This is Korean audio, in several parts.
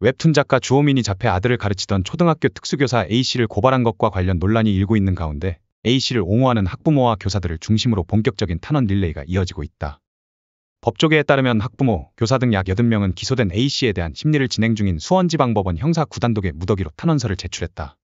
웹툰 작가 주호민이 자폐 아들을 가르치던 초등학교 특수교사 A씨를 고발한 것과 관련 논란이 일고 있는 가운데 A씨를 옹호하는 학부모와 교사들을 중심으로 본격적인 탄원 릴레이가 이어지고 있다. 법조계에 따르면 학부모, 교사 등 약 80명은 기소된 A씨에 대한 심리를 진행 중인 수원지방법원 형사 9단독에 무더기로 탄원서를 제출했다.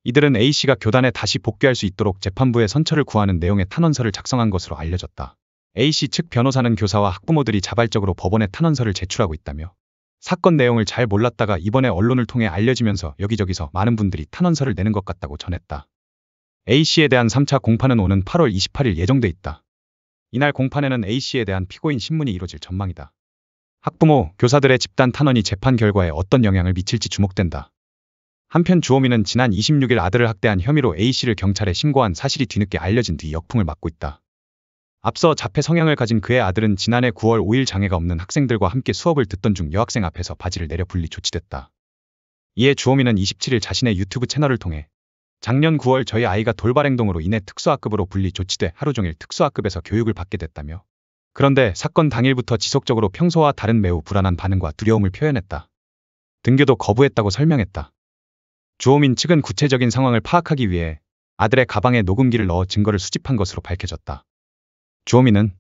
이들은 A씨가 교단에 다시 복귀할 수 있도록 재판부의 선처를 구하는 내용의 탄원서를 작성한 것으로 알려졌다. A씨 측 변호사는 교사와 학부모들이 자발적으로 법원에 탄원서를 제출하고 있다며 사건 내용을 잘 몰랐다가 이번에 언론을 통해 알려지면서 여기저기서 많은 분들이 탄원서를 내는 것 같다고 전했다. A씨에 대한 3차 공판은 오는 8월 28일 예정돼 있다. 이날 공판에는 A씨에 대한 피고인 신문이 이뤄질 전망이다. 학부모, 교사들의 집단 탄원이 재판 결과에 어떤 영향을 미칠지 주목된다. 한편 주호민은 지난 26일 아들을 학대한 혐의로 A씨를 경찰에 신고한 사실이 뒤늦게 알려진 뒤 역풍을 맞고 있다. 앞서 자폐 성향을 가진 그의 아들은 지난해 9월 5일 장애가 없는 학생들과 함께 수업을 듣던 중 여학생 앞에서 바지를 내려 분리 조치됐다. 이에 주호민은 27일 자신의 유튜브 채널을 통해 작년 9월 저희 아이가 돌발 행동으로 인해 특수학급으로 분리 조치돼 하루 종일 특수학급에서 교육을 받게 됐다며 그런데 사건 당일부터 지속적으로 평소와 다른 매우 불안한 반응과 두려움을 표현했다. 등교도 거부했다고 설명했다. 주호민 측은 구체적인 상황을 파악하기 위해 아들의 가방에 녹음기를 넣어 증거를 수집한 것으로 밝혀졌다. 주호민은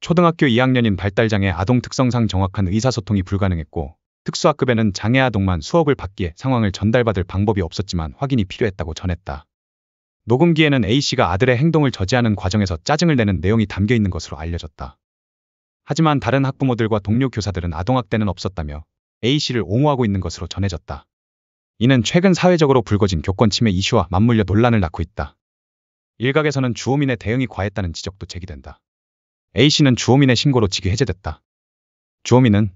초등학교 2학년인 발달장애 아동 특성상 정확한 의사소통이 불가능했고 특수학급에는 장애 아동만 수업을 받기에 상황을 전달받을 방법이 없었지만 확인이 필요했다고 전했다. 녹음기에는 A씨가 아들의 행동을 저지하는 과정에서 짜증을 내는 내용이 담겨 있는 것으로 알려졌다. 하지만 다른 학부모들과 동료 교사들은 아동학대는 없었다며 A씨를 옹호하고 있는 것으로 전해졌다. 이는 최근 사회적으로 불거진 교권침해 이슈와 맞물려 논란을 낳고 있다. 일각에서는 주호민의 대응이 과했다는 지적도 제기된다. A씨는 주호민의 신고로 직위 해제됐다. 주호민은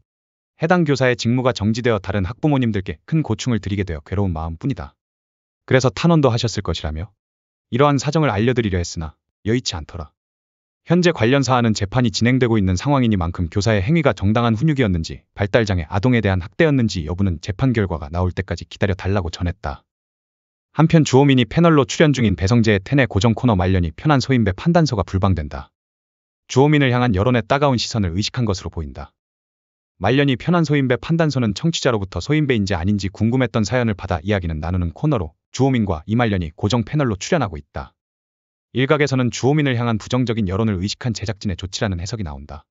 해당 교사의 직무가 정지되어 다른 학부모님들께 큰 고충을 드리게 되어 괴로운 마음뿐이다. 그래서 탄원도 하셨을 것이라며 이러한 사정을 알려드리려 했으나 여의치 않더라. 현재 관련 사안은 재판이 진행되고 있는 상황이니만큼 교사의 행위가 정당한 훈육이었는지 발달장애 아동에 대한 학대였는지 여부는 재판 결과가 나올 때까지 기다려달라고 전했다. 한편 주호민이 패널로 출연 중인 배성재의 텐의 고정 코너 말년이 편한 소인배 판단서가 불방된다. 주호민을 향한 여론의 따가운 시선을 의식한 것으로 보인다. 말년이 편한 소인배 판단서는 청취자로부터 소인배인지 아닌지 궁금했던 사연을 받아 이야기는 나누는 코너로 주호민과 이말년이 고정 패널로 출연하고 있다. 일각에서는 주호민을 향한 부정적인 여론을 의식한 제작진의 조치라는 해석이 나온다.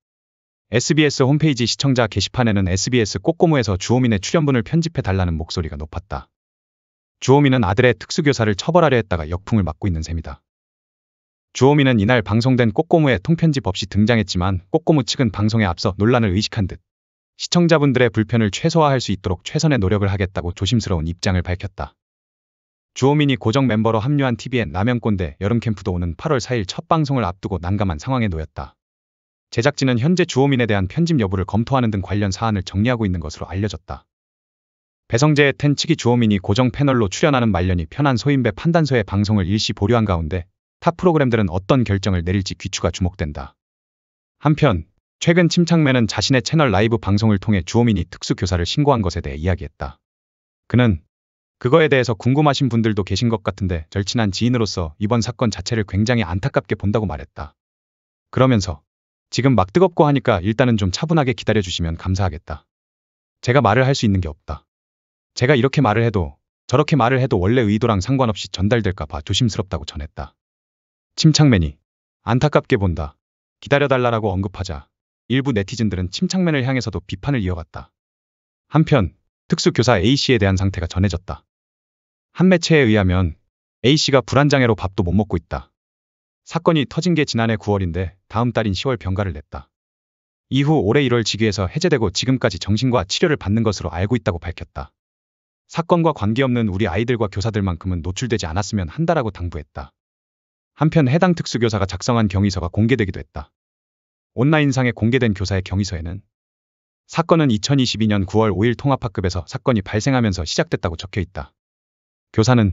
SBS 홈페이지 시청자 게시판에는 SBS 꼬꼬무에서 주호민의 출연분을 편집해달라는 목소리가 높았다. 주호민은 아들의 특수교사를 처벌하려 했다가 역풍을 맞고 있는 셈이다. 주호민은 이날 방송된 꼬꼬무에 통편집 없이 등장했지만 꼬꼬무 측은 방송에 앞서 논란을 의식한 듯 시청자분들의 불편을 최소화할 수 있도록 최선의 노력을 하겠다고 조심스러운 입장을 밝혔다. 주호민이 고정 멤버로 합류한 TVN 라면꼰대 여름캠프도 오는 8월 4일 첫 방송을 앞두고 난감한 상황에 놓였다. 제작진은 현재 주호민에 대한 편집 여부를 검토하는 등 관련 사안을 정리하고 있는 것으로 알려졌다. 배성재의 텐 측이 주호민이 고정 패널로 출연하는 말년이 편한 소인배 판단서의 방송을 일시 보류한 가운데 타 프로그램들은 어떤 결정을 내릴지 귀추가 주목된다. 한편 최근 침착맨은 자신의 채널 라이브 방송을 통해 주호민이 특수교사를 신고한 것에 대해 이야기했다. 그는 그거에 대해서 궁금하신 분들도 계신 것 같은데 절친한 지인으로서 이번 사건 자체를 굉장히 안타깝게 본다고 말했다. 그러면서 지금 막 뜨겁고 하니까 일단은 좀 차분하게 기다려주시면 감사하겠다. 제가 말을 할 수 있는 게 없다. 제가 이렇게 말을 해도 저렇게 말을 해도 원래 의도랑 상관없이 전달될까 봐 조심스럽다고 전했다. 침착맨이 안타깝게 본다. 기다려달라고 언급하자 일부 네티즌들은 침착맨을 향해서도 비판을 이어갔다. 한편 특수교사 A씨에 대한 상태가 전해졌다. 한 매체에 의하면 A씨가 불안장애로 밥도 못 먹고 있다. 사건이 터진 게 지난해 9월인데 다음 달인 10월 병가를 냈다. 이후 올해 1월 직위에서 해제되고 지금까지 정신과 치료를 받는 것으로 알고 있다고 밝혔다. 사건과 관계없는 우리 아이들과 교사들만큼은 노출되지 않았으면 한다라고 당부했다. 한편 해당 특수교사가 작성한 경위서가 공개되기도 했다. 온라인상에 공개된 교사의 경위서에는 사건은 2022년 9월 5일 통합학급에서 사건이 발생하면서 시작됐다고 적혀 있다. 교사는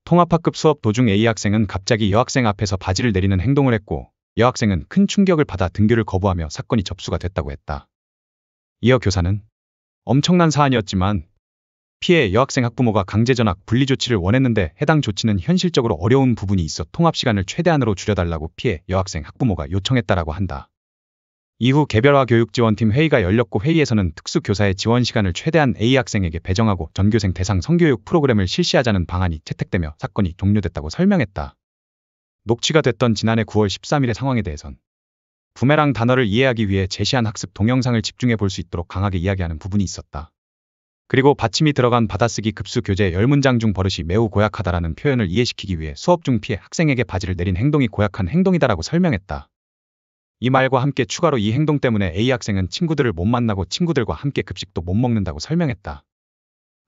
통합학급 수업 도중 A 학생은 갑자기 여학생 앞에서 바지를 내리는 행동을 했고 여학생은 큰 충격을 받아 등교를 거부하며 사건이 접수가 됐다고 했다. 이어 교사는 엄청난 사안이었지만 피해 여학생 학부모가 강제전학 분리 조치를 원했는데 해당 조치는 현실적으로 어려운 부분이 있어 통합 시간을 최대한으로 줄여달라고 피해 여학생 학부모가 요청했다라고 한다. 이후 개별화 교육지원팀 회의가 열렸고 회의에서는 특수교사의 지원 시간을 최대한 A 학생에게 배정하고 전교생 대상 성교육 프로그램을 실시하자는 방안이 채택되며 사건이 종료됐다고 설명했다. 녹취가 됐던 지난해 9월 13일의 상황에 대해선 부메랑 단어를 이해하기 위해 제시한 학습 동영상을 집중해 볼 수 있도록 강하게 이야기하는 부분이 있었다. 그리고 받침이 들어간 받아쓰기 급수 교재 10문장 중 버릇이 매우 고약하다라는 표현을 이해시키기 위해 수업 중 피해 학생에게 바지를 내린 행동이 고약한 행동이다라고 설명했다. 이 말과 함께 추가로 이 행동 때문에 A 학생은 친구들을 못 만나고 친구들과 함께 급식도 못 먹는다고 설명했다.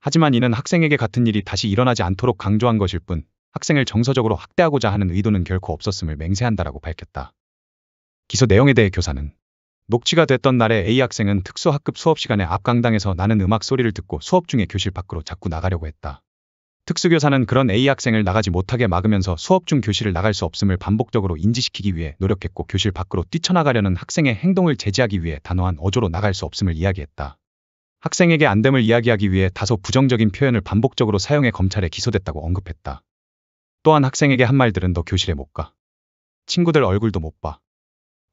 하지만 이는 학생에게 같은 일이 다시 일어나지 않도록 강조한 것일 뿐 학생을 정서적으로 학대하고자 하는 의도는 결코 없었음을 맹세한다라고 밝혔다. 기소 내용에 대해 교사는 녹취가 됐던 날에 A 학생은 특수학급 수업 시간에 앞 강당에서 나는 음악 소리를 듣고 수업 중에 교실 밖으로 자꾸 나가려고 했다. 특수교사는 그런 A 학생을 나가지 못하게 막으면서 수업 중 교실을 나갈 수 없음을 반복적으로 인지시키기 위해 노력했고 교실 밖으로 뛰쳐나가려는 학생의 행동을 제지하기 위해 단호한 어조로 나갈 수 없음을 이야기했다. 학생에게 안됨을 이야기하기 위해 다소 부정적인 표현을 반복적으로 사용해 검찰에 기소됐다고 언급했다. 또한 학생에게 한 말들은 너 교실에 못 가. 친구들 얼굴도 못 봐.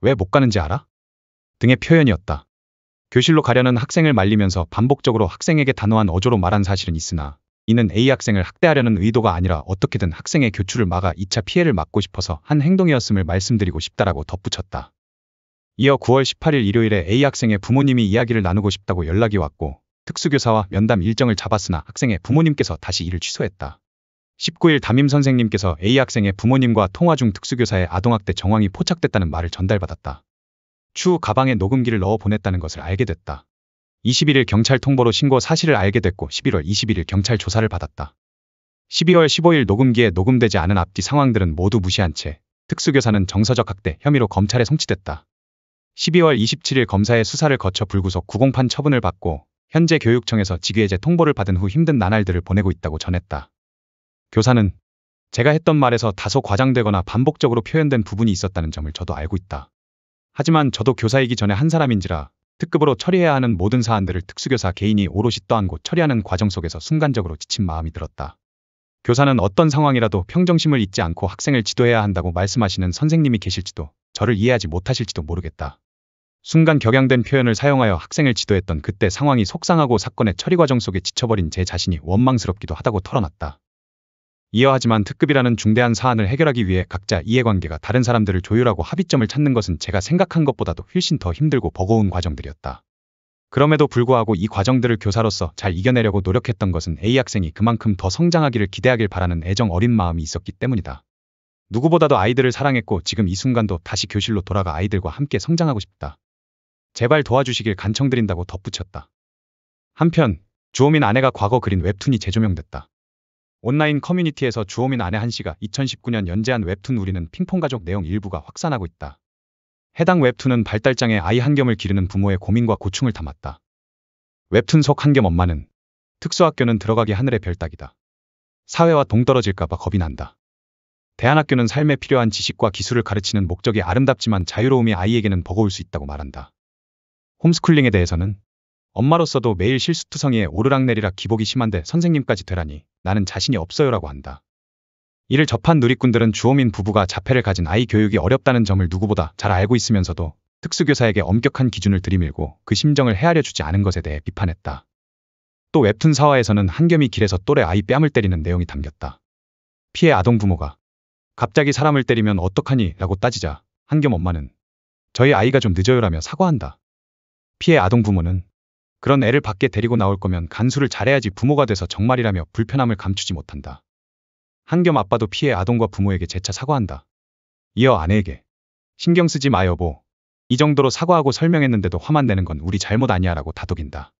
왜 못 가는지 알아? 등의 표현이었다. 교실로 가려는 학생을 말리면서 반복적으로 학생에게 단호한 어조로 말한 사실은 있으나 이는 A 학생을 학대하려는 의도가 아니라 어떻게든 학생의 교출을 막아 2차 피해를 막고 싶어서 한 행동이었음을 말씀드리고 싶다라고 덧붙였다. 이어 9월 18일 일요일에 A 학생의 부모님이 이야기를 나누고 싶다고 연락이 왔고 특수교사와 면담 일정을 잡았으나 학생의 부모님께서 다시 이를 취소했다. 19일 담임 선생님께서 A 학생의 부모님과 통화 중 특수교사의 아동학대 정황이 포착됐다는 말을 전달받았다. 추후 가방에 녹음기를 넣어 보냈다는 것을 알게 됐다. 21일 경찰 통보로 신고 사실을 알게 됐고 11월 21일 경찰 조사를 받았다. 12월 15일 녹음기에 녹음되지 않은 앞뒤 상황들은 모두 무시한 채 특수교사는 정서적 학대 혐의로 검찰에 송치됐다. 12월 27일 검사의 수사를 거쳐 불구속 구공판 처분을 받고 현재 교육청에서 직위해제 통보를 받은 후 힘든 나날들을 보내고 있다고 전했다. 교사는 제가 했던 말에서 다소 과장되거나 반복적으로 표현된 부분이 있었다는 점을 저도 알고 있다. 하지만 저도 교사이기 전에 한 사람인지라 특급으로 처리해야 하는 모든 사안들을 특수교사 개인이 오롯이 떠안고 처리하는 과정 속에서 순간적으로 지친 마음이 들었다. 교사는 어떤 상황이라도 평정심을 잊지 않고 학생을 지도해야 한다고 말씀하시는 선생님이 계실지도 저를 이해하지 못하실지도 모르겠다. 순간 격양된 표현을 사용하여 학생을 지도했던 그때 상황이 속상하고 사건의 처리 과정 속에 지쳐버린 제 자신이 원망스럽기도 하다고 털어놨다. 이어 하지만 특급이라는 중대한 사안을 해결하기 위해 각자 이해관계가 다른 사람들을 조율하고 합의점을 찾는 것은 제가 생각한 것보다도 훨씬 더 힘들고 버거운 과정들이었다. 그럼에도 불구하고 이 과정들을 교사로서 잘 이겨내려고 노력했던 것은 A 학생이 그만큼 더 성장하기를 기대하길 바라는 애정 어린 마음이 있었기 때문이다. 누구보다도 아이들을 사랑했고 지금 이 순간도 다시 교실로 돌아가 아이들과 함께 성장하고 싶다. 제발 도와주시길 간청드린다고 덧붙였다. 한편 주호민 아내가 과거 그린 웹툰이 재조명됐다. 온라인 커뮤니티에서 주호민 아내 한씨가 2019년 연재한 웹툰 우리는 핑퐁가족 내용 일부가 확산하고 있다. 해당 웹툰은 발달장애 아이 한겸을 기르는 부모의 고민과 고충을 담았다. 웹툰 속 한겸 엄마는 특수학교는 들어가기 하늘의 별 따기다. 사회와 동떨어질까봐 겁이 난다. 대안학교는 삶에 필요한 지식과 기술을 가르치는 목적이 아름답지만 자유로움이 아이에게는 버거울 수 있다고 말한다. 홈스쿨링에 대해서는 엄마로서도 매일 실수투성이에 오르락내리락 기복이 심한데 선생님까지 되라니 나는 자신이 없어요라고 한다. 이를 접한 누리꾼들은 주호민 부부가 자폐를 가진 아이 교육이 어렵다는 점을 누구보다 잘 알고 있으면서도 특수교사에게 엄격한 기준을 들이밀고 그 심정을 헤아려 주지 않은 것에 대해 비판했다. 또 웹툰 사화에서는 한겸이 길에서 또래 아이 뺨을 때리는 내용이 담겼다. 피해 아동 부모가 갑자기 사람을 때리면 어떡하니? 라고 따지자 한겸 엄마는 저희 아이가 좀 늦어요라며 사과한다. 피해 아동 부모는 그런 애를 밖에 데리고 나올 거면 간수를 잘해야지 부모가 돼서 정말이라며 불편함을 감추지 못한다. 한겸 아빠도 피해 아동과 부모에게 재차 사과한다. 이어 아내에게 신경 쓰지 마 여보. 이 정도로 사과하고 설명했는데도 화만 내는 건 우리 잘못 아니야 라고 다독인다.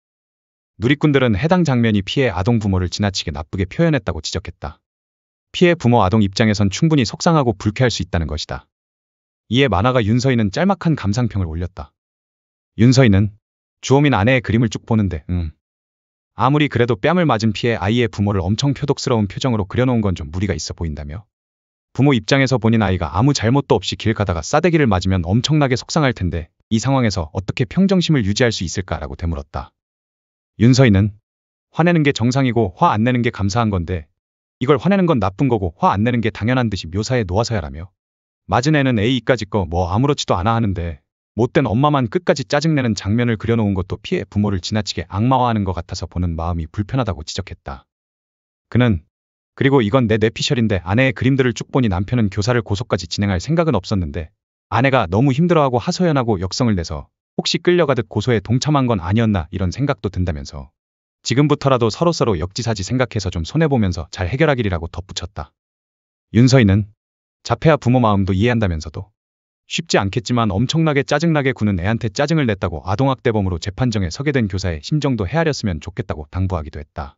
누리꾼들은 해당 장면이 피해 아동 부모를 지나치게 나쁘게 표현했다고 지적했다. 피해 부모 아동 입장에선 충분히 속상하고 불쾌할 수 있다는 것이다. 이에 만화가 윤서희는 짤막한 감상평을 올렸다. 윤서희는 주호민 아내의 그림을 쭉 보는데 아무리 그래도 뺨을 맞은 피해 아이의 부모를 엄청 표독스러운 표정으로 그려놓은 건 좀 무리가 있어 보인다며 부모 입장에서 본인 아이가 아무 잘못도 없이 길 가다가 싸대기를 맞으면 엄청나게 속상할 텐데 이 상황에서 어떻게 평정심을 유지할 수 있을까라고 되물었다. 윤서희는 화내는 게 정상이고 화 안 내는 게 감사한 건데 이걸 화내는 건 나쁜 거고 화 안 내는 게 당연한 듯이 묘사해 놓아서야라며 맞은 애는 A까지 거 뭐 아무렇지도 않아 하는데 못된 엄마만 끝까지 짜증내는 장면을 그려놓은 것도 피해 부모를 지나치게 악마화하는 것 같아서 보는 마음이 불편하다고 지적했다. 그는 그리고 이건 내 뇌피셜인데 아내의 그림들을 쭉 보니 남편은 교사를 고소까지 진행할 생각은 없었는데 아내가 너무 힘들어하고 하소연하고 역성을 내서 혹시 끌려가듯 고소에 동참한 건 아니었나 이런 생각도 든다면서 지금부터라도 서로서로 역지사지 생각해서 좀 손해보면서 잘 해결하기리라고 덧붙였다. 윤서인은 자폐아 부모 마음도 이해한다면서도 쉽지 않겠지만 엄청나게 짜증나게 구는 애한테 짜증을 냈다고 아동학대범으로 재판정에 서게 된 교사의 심정도 헤아렸으면 좋겠다고 당부하기도 했다.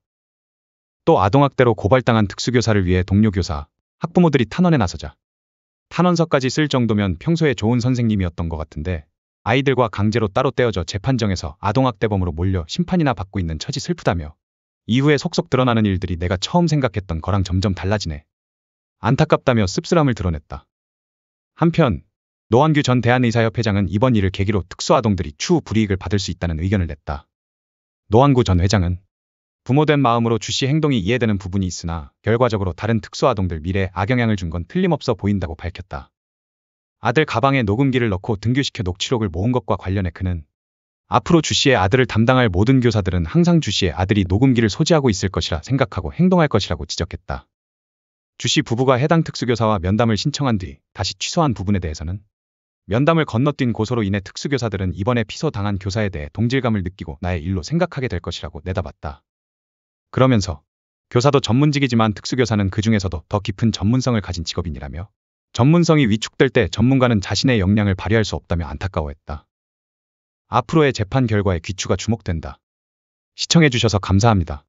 또 아동학대로 고발당한 특수교사를 위해 동료 교사, 학부모들이 탄원에 나서자 탄원서까지 쓸 정도면 평소에 좋은 선생님이었던 것 같은데 아이들과 강제로 따로 떼어져 재판정에서 아동학대범으로 몰려 심판이나 받고 있는 처지 슬프다며 이후에 속속 드러나는 일들이 내가 처음 생각했던 거랑 점점 달라지네. 안타깝다며 씁쓸함을 드러냈다. 한편 노한규 전 대한의사협회장은 이번 일을 계기로 특수아동들이 추후 불이익을 받을 수 있다는 의견을 냈다. 노한구 전 회장은 부모된 마음으로 주씨 행동이 이해되는 부분이 있으나 결과적으로 다른 특수아동들 미래에 악영향을 준 건 틀림없어 보인다고 밝혔다. 아들 가방에 녹음기를 넣고 등교시켜 녹취록을 모은 것과 관련해 그는 앞으로 주씨의 아들을 담당할 모든 교사들은 항상 주씨의 아들이 녹음기를 소지하고 있을 것이라 생각하고 행동할 것이라고 지적했다. 주씨 부부가 해당 특수교사와 면담을 신청한 뒤 다시 취소한 부분에 대해서는 면담을 건너뛴 고소로 인해 특수교사들은 이번에 피소당한 교사에 대해 동질감을 느끼고 나의 일로 생각하게 될 것이라고 내다봤다. 그러면서 교사도 전문직이지만 특수교사는 그 중에서도 더 깊은 전문성을 가진 직업인이라며 전문성이 위축될 때 전문가는 자신의 역량을 발휘할 수 없다며 안타까워했다. 앞으로의 재판 결과에 귀추가 주목된다. 시청해주셔서 감사합니다.